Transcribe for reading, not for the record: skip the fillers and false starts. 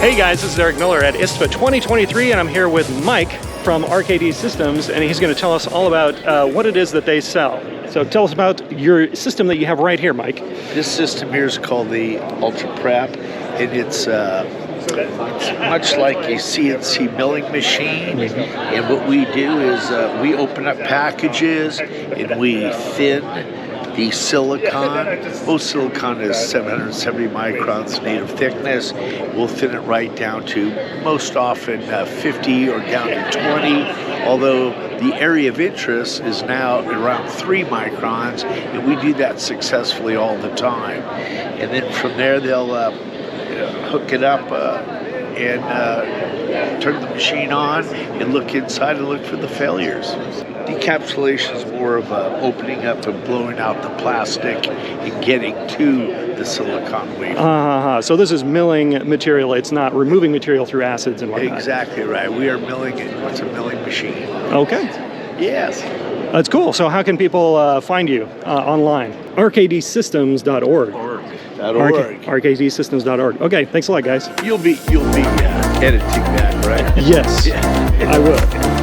Hey guys, this is Eric Miller at ISTFA 2023, and I'm here with Mike from RKD Systems, and he's going to tell us all about what it is that they sell. So tell us about your system that you have right here, Mike. This system here is called the Ultra Prep, and it's much like a CNC milling machine. And what we do is we open up packages and we thin the silicon. Most silicon is 770 microns native thickness. We'll thin it right down to most often 50 or down to 20, although the area of interest is now around 3 microns, and we do that successfully all the time. And then from there they'll hook it up and turn the machine on and look inside and look for the failures. Decapsulation is more of opening up and blowing out the plastic and getting to the silicon wafer. So this is milling material. It's not removing material through acids and whatnot. Exactly right. We are milling it. It's a milling machine. Okay. Yes. That's cool. So how can people find you online? RKDsystems.org. RKDsystems.org. Okay, thanks a lot, guys. You'll be editing that, right? Yes, I will.